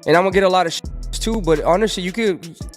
And I'm gonna get a lot of too, but honestly,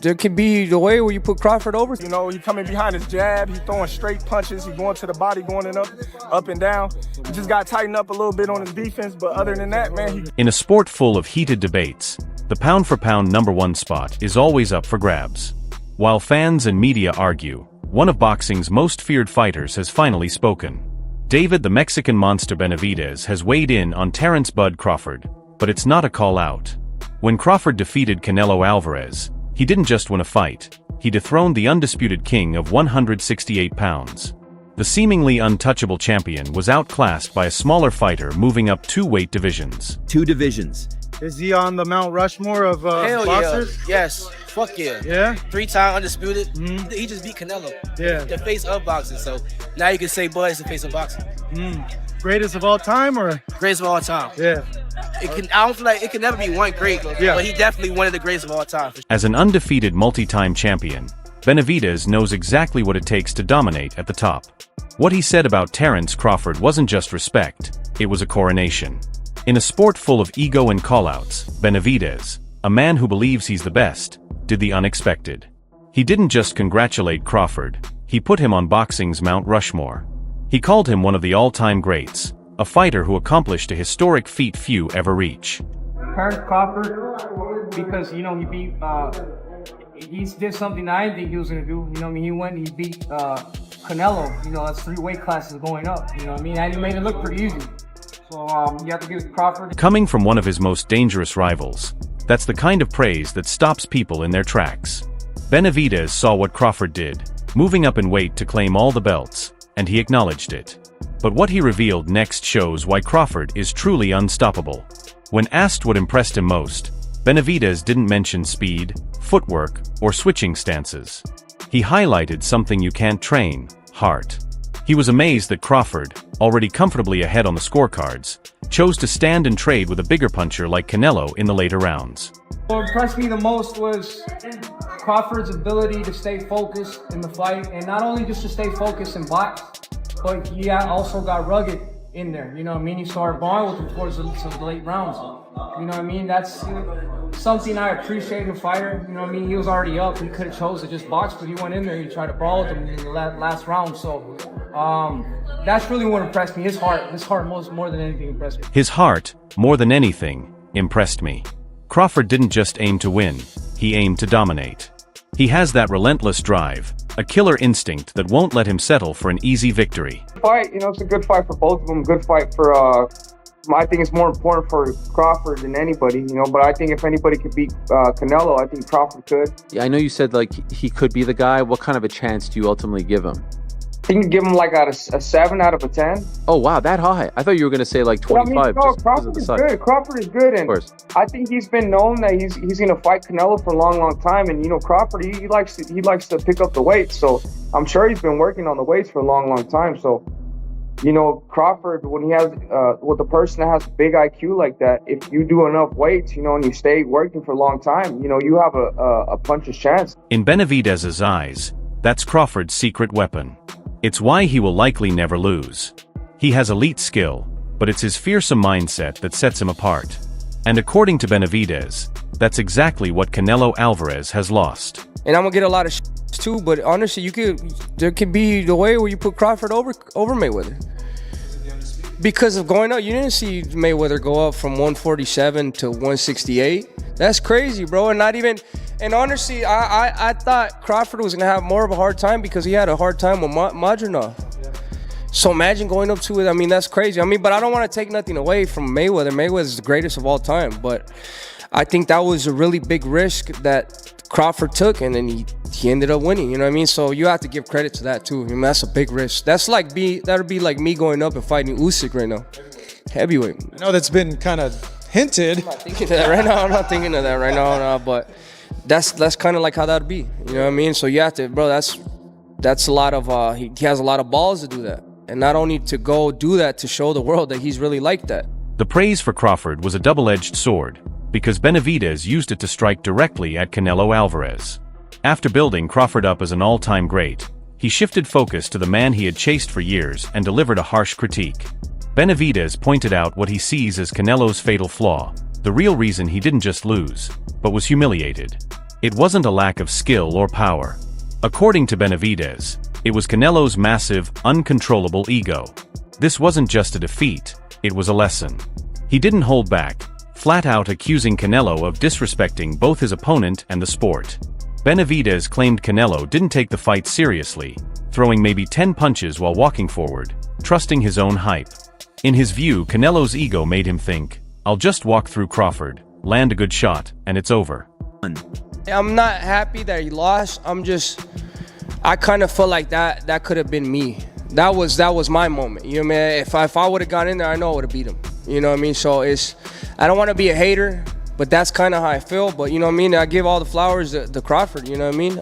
there could be the way where you put Crawford over. You know, he coming behind his jab, he throwing straight punches, he going to the body, going in up and down. He just got to tighten up a little bit on his defense, but other than that, man, In a sport full of heated debates, the pound-for-pound #1 spot is always up for grabs. While fans and media argue, one of boxing's most feared fighters has finally spoken. David the Mexican Monster Benavidez has weighed in on Terence "Bud" Crawford, but it's not a call-out. When Crawford defeated Canelo Alvarez, he didn't just win a fight, he dethroned the undisputed king of 168 pounds. The seemingly untouchable champion was outclassed by a smaller fighter moving up 2 weight divisions. 2 divisions. Is he on the Mount Rushmore of Hell boxers? Yeah. Yes. Fuck yeah. Yeah? 3-time undisputed. He just beat Canelo. Yeah. The face of boxing. So now you can say Bud is the face of boxing. Greatest of all time, or? Greatest of all time. Yeah. I don't feel like it can never be one great, Yeah. but he definitely one of the greatest of all time. As an undefeated multi-time champion, Benavidez knows exactly what it takes to dominate at the top. What he said about Terence Crawford wasn't just respect, it was a coronation. In a sport full of ego and callouts, Benavidez, a man who believes he's the best, did the unexpected. He didn't just congratulate Crawford, he put him on boxing's Mount Rushmore. He called him one of the all-time greats, a fighter who accomplished a historic feat few ever reach. Terence Crawford, because, you know, he beat, he did something that I didn't think he was going to do. You know what I mean? He went and he beat Canelo. You know, that's 3 weight classes going up. You know what I mean? And he made it look pretty easy. So you have to give Crawford. Coming from one of his most dangerous rivals, that's the kind of praise that stops people in their tracks. Benavidez saw what Crawford did, moving up in weight to claim all the belts, and he acknowledged it. But what he revealed next shows why Crawford is truly unstoppable. When asked what impressed him most, Benavidez didn't mention speed, footwork, or switching stances. He highlighted something you can't train: heart. He was amazed that Crawford, already comfortably ahead on the scorecards, chose to stand and trade with a bigger puncher like Canelo in the later rounds. What impressed me the most was Crawford's ability to stay focused in the fight, and not only just to stay focused in box, but he also got rugged in there. You know what I mean? He started balling with him towards the late rounds. You know what I mean? That's something I appreciate in a fighter. You know what I mean? He was already up. He could have chose to just box, but he went in there. He tried to brawl with him in the last round. So that's really what impressed me. His heart more than anything impressed me. His heart, more than anything, impressed me. Crawford didn't just aim to win, he aimed to dominate. He has that relentless drive, a killer instinct that won't let him settle for an easy victory. Fight, you know, it's a good fight for both of them. Good fight for, I think it's more important for Crawford than anybody, you know, but I think if anybody could beat Canelo, I think Crawford could. Yeah, I know you said, like, he could be the guy. What kind of a chance do you ultimately give him? I think you give him like a 7 out of a 10. Oh, wow, that high. I thought you were going to say like 25. I mean, no, Crawford is good. Crawford is good, and I think he's been known that he's going to fight Canelo for a long time. And you know, Crawford, he likes to pick up the weights, so I'm sure he's been working on the weights for a long time. So, you know, Crawford, when he has with a person that has big IQ like that, if you do enough weights, you know, and you stay working for a long time, you know, you have a puncher's chance. In Benavidez's eyes, that's Crawford's secret weapon. It's why he will likely never lose. He has elite skill, but it's his fearsome mindset that sets him apart. And according to Benavidez, that's exactly what Canelo Alvarez has lost. And I'm gonna get a lot of too, but honestly, there could be the way where you put Crawford over Mayweather. Because of going up, you didn't see Mayweather go up from 147 to 168. That's crazy, bro. And honestly, I thought Crawford was gonna have more of a hard time because he had a hard time with Madronov. So imagine going up to it. I mean, that's crazy. I mean, but I don't want to take nothing away from Mayweather. Mayweather's the greatest of all time, but I think that was a really big risk that Crawford took, and then he ended up winning. You know what I mean? So you have to give credit to that too. I mean, that's a big risk. That'd be like me going up and fighting Usyk right now, heavyweight. I know that's been kind of hinted. I'm not thinking of that right now. I'm not thinking of that right now, no, but that's kind of like how that'd be. You know what I mean? So you have to, bro. That's a lot of. He has a lot of balls to do that, and not only to go do that to show the world that he's really like that. The praise for Crawford was a double-edged sword, because Benavidez used it to strike directly at Canelo Alvarez. After building Crawford up as an all-time great, he shifted focus to the man he had chased for years and delivered a harsh critique. Benavidez pointed out what he sees as Canelo's fatal flaw: the real reason he didn't just lose, but was humiliated. It wasn't a lack of skill or power. According to Benavidez, it was Canelo's massive, uncontrollable ego. This wasn't just a defeat, it was a lesson. He didn't hold back, flat out accusing Canelo of disrespecting both his opponent and the sport. Benavidez claimed Canelo didn't take the fight seriously, throwing maybe 10 punches while walking forward, trusting his own hype. In his view, Canelo's ego made him think, I'll just walk through Crawford, land a good shot, and it's over. I'm not happy that he lost. I kind of feel like that could have been me. That was my moment. You know what I mean? If I would have gone in there, I know I would have beat him. You know what I mean? So I don't want to be a hater, but that's kind of how I feel. But you know what I mean? I give all the flowers to Crawford. You know what I mean?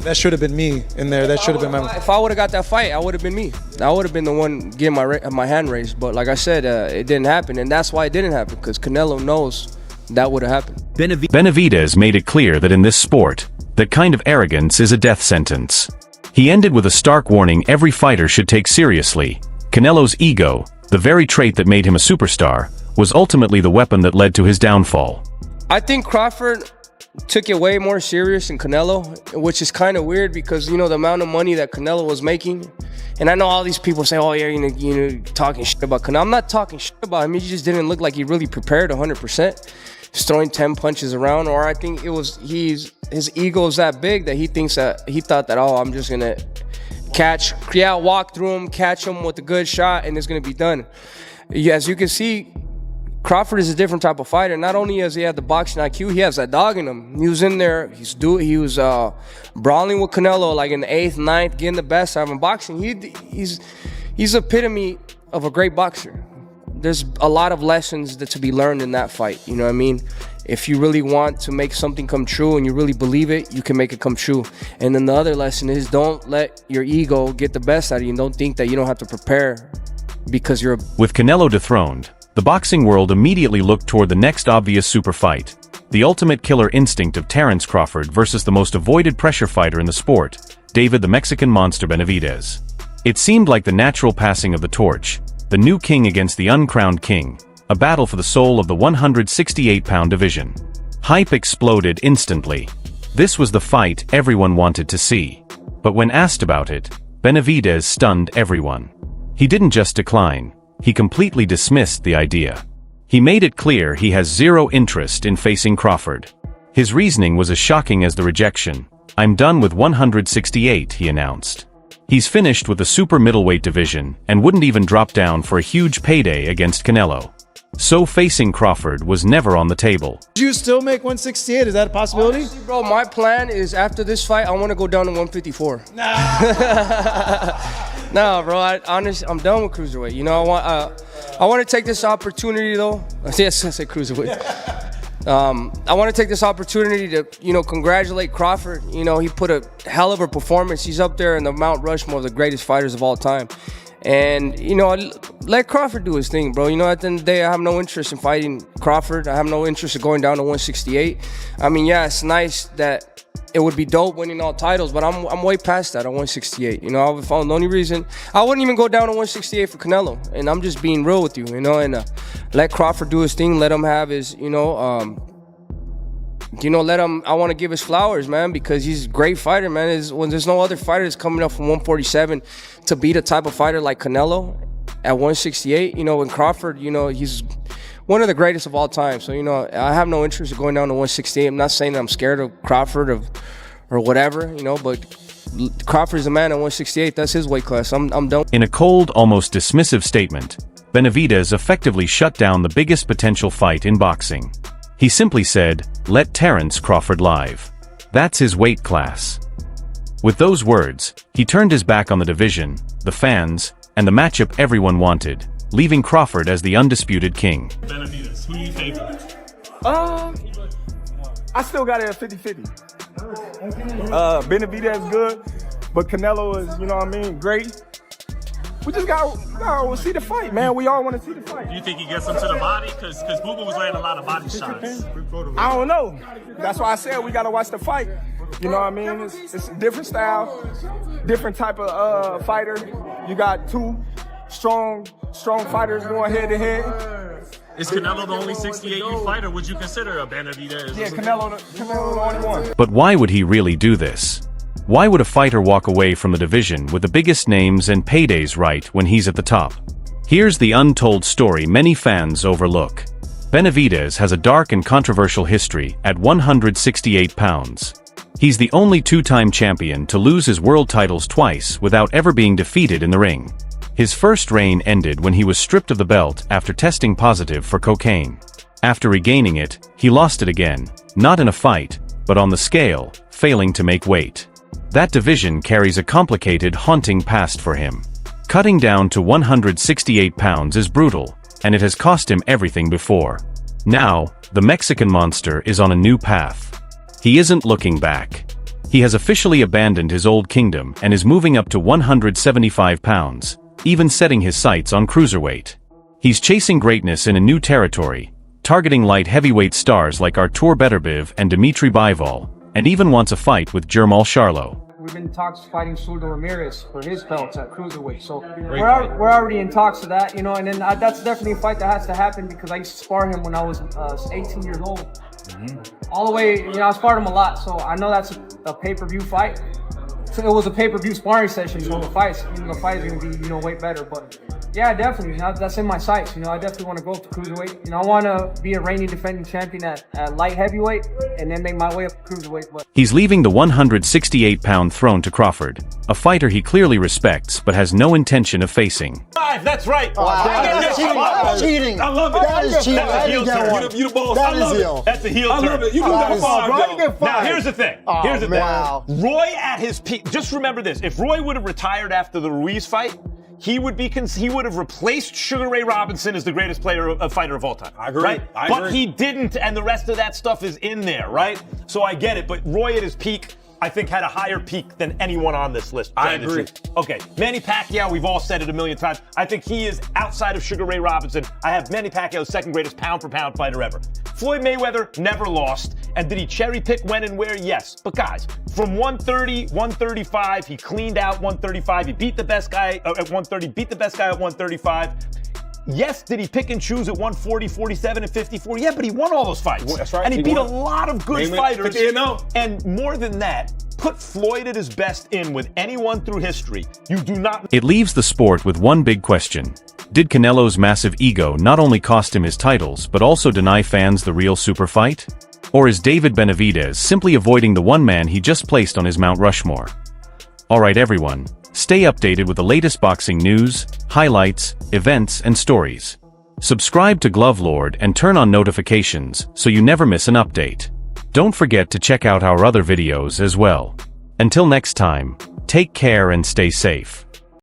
That should have been me in there. That should have been my. If I would have got that fight, I would have been me. I would have been the one getting my hand raised. But like I said, it didn't happen, and that's why it didn't happen, because Canelo knows that would have happened. Benavidez made it clear that in this sport, that kind of arrogance is a death sentence. He ended with a stark warning every fighter should take seriously. Canelo's ego, the very trait that made him a superstar, was ultimately the weapon that led to his downfall. I think Crawford took it way more serious than Canelo, which is kind of weird because, you know, the amount of money that Canelo was making. And I know all these people say, oh, yeah, you know, talking shit about Canelo. I'm not talking shit about him. He just didn't look like he really prepared 100%. He's throwing 10 punches around, or I think it was his ego is that big that he thought that, oh, I'm just going to walk through him, catch him with a good shot, and it's going to be done. As you can see, Crawford is a different type of fighter. Not only has he had the boxing IQ, he has that dog in him. He was in there. He was brawling with Canelo like in the 8th, 9th, getting the best out of him. Boxing, he's epitome of a great boxer. There's a lot of lessons to be learned in that fight. You know what I mean? If you really want to make something come true and you really believe it, you can make it come true. And then the other lesson is, don't let your ego get the best out of you, and don't think that you don't have to prepare because you're. With Canelo dethroned, the boxing world immediately looked toward the next obvious super fight, the ultimate killer instinct of Terence Crawford versus the most avoided pressure fighter in the sport, David the Mexican Monster Benavidez. It seemed like the natural passing of the torch, the new king against the uncrowned king, a battle for the soul of the 168-pound division. Hype exploded instantly. This was the fight everyone wanted to see. But when asked about it, Benavidez stunned everyone. He didn't just decline, he completely dismissed the idea. He made it clear he has zero interest in facing Crawford. His reasoning was as shocking as the rejection. I'm done with 168, he announced. He's finished with the super middleweight division and wouldn't even drop down for a huge payday against Canelo. So facing Crawford was never on the table. Did you still make 168? Is that a possibility? Honestly, bro, my plan is after this fight, I want to go down to 154. Nah, bro, I'm done with cruiserweight. You know, I want to take this opportunity, though. Yes, I said cruiserweight. I want to take this opportunity to, you know, congratulate Crawford. You know, he put a hell of a performance. He's up there in the Mount Rushmore of the greatest fighters of all time. And, you know, let Crawford do his thing, bro. You know, at the end of the day, I have no interest in fighting Crawford. I have no interest in going down to 168. I mean, yeah, it's nice that it would be dope winning all titles, but I'm way past that at 168. You know, the only reason I wouldn't even go down to 168 for Canelo. And I'm just being real with you, you know, and let Crawford do his thing. Let him have his, let him. I want to give his flowers, man, because he's a great fighter, man. When there's no other fighter that's coming up from 147 to beat a type of fighter like Canelo at 168, you know, and Crawford, you know, he's one of the greatest of all time. So, you know, I have no interest in going down to 168. I'm not saying that I'm scared of Crawford or whatever, you know, but Crawford's a man at 168. That's his weight class. I'm done. In a cold, almost dismissive statement, Benavidez effectively shut down the biggest potential fight in boxing. He simply said, "Let Terence Crawford live. That's his weight class." With those words, he turned his back on the division, the fans, and the matchup everyone wanted, leaving Crawford as the undisputed king. Benavidez, who do you favor? I still got it at 50-50. Benavidez good, but Canelo is, you know what I mean, great. We just gotta see the fight, man. We all want to see the fight. Do you think he gets him to the body? Because Booba was landing a lot of body shots. I don't know. That's why I said we gotta watch the fight. You know what I mean? It's a different style, different type of fighter. You got two strong fighters going head to head. Is Canelo the only 68 you fight, or would you consider a Benavidez? Yeah, Canelo the only one. But why would he really do this? Why would a fighter walk away from a division with the biggest names and paydays right when he's at the top? Here's the untold story many fans overlook. Benavidez has a dark and controversial history at 168 pounds. He's the only two-time champion to lose his world titles twice without ever being defeated in the ring. His first reign ended when he was stripped of the belt after testing positive for cocaine. After regaining it, he lost it again, not in a fight, but on the scale, failing to make weight. That division carries a complicated, haunting past for him. Cutting down to 168 pounds is brutal, and it has cost him everything before. Now, the Mexican monster is on a new path. He isn't looking back. He has officially abandoned his old kingdom and is moving up to 175 pounds, even setting his sights on cruiserweight. He's chasing greatness in a new territory, targeting light heavyweight stars like Artur Beterbiev and Dmitry Bivol, and even wants a fight with Jermall Charlo. We've been in talks fighting Zurdo Ramirez for his belts at cruiserweight, so we're already in talks of that, you know. And then that's definitely a fight that has to happen because I used to spar him when I was 18 years old. All the way, you know, I sparred him a lot, so I know that's a pay-per-view fight. So it was a pay-per-view sparring session, so the fight is going to be, you know, way better. But yeah, definitely, that's in my sights. You know, I definitely want to go up to cruiserweight. You know, I want to be a reigning defending champion at light heavyweight, and then make my way up to cruiserweight. But he's leaving the 168-pound throne to Crawford, a fighter he clearly respects but has no intention of facing. That's right. Wow. That's cheating. I love it. That is cheating. That's a heel turn. You the boss. That I love is it. heel. That's a heel turn. I love it. You got fired. Now, here's the thing. Here's the thing. Wow. Roy at his peak. Just remember this. If Roy would have retired after the Ruiz fight, he would have replaced Sugar Ray Robinson as the greatest fighter of all time. I agree. Right? I but agree. he didn't, and the rest of that stuff is in there, right? So I get it. But Roy at his peak, I think, had a higher peak than anyone on this list. I agree. Okay, Manny Pacquiao, we've all said it a million times. I think he is, outside of Sugar Ray Robinson, I have Manny Pacquiao's second greatest pound-for-pound fighter ever. Floyd Mayweather never lost. And did he cherry pick when and where? Yes. But guys, from 130, 135, he cleaned out 135. He beat the best guy at 130, beat the best guy at 135. Yes, did he pick and choose at 140, 47, and 54? Yeah, but he won all those fights. That's right. And he beat a lot of good fighters. Mayweather, And more than that, put Floyd at his best in with anyone through history. You do not... It leaves the sport with one big question. Did Canelo's massive ego not only cost him his titles but also deny fans the real super fight? Or is David Benavidez simply avoiding the one man he just placed on his Mount Rushmore? Alright everyone, stay updated with the latest boxing news, highlights, events, and stories. Subscribe to Glove Lord and turn on notifications so you never miss an update. Don't forget to check out our other videos as well. Until next time, take care and stay safe.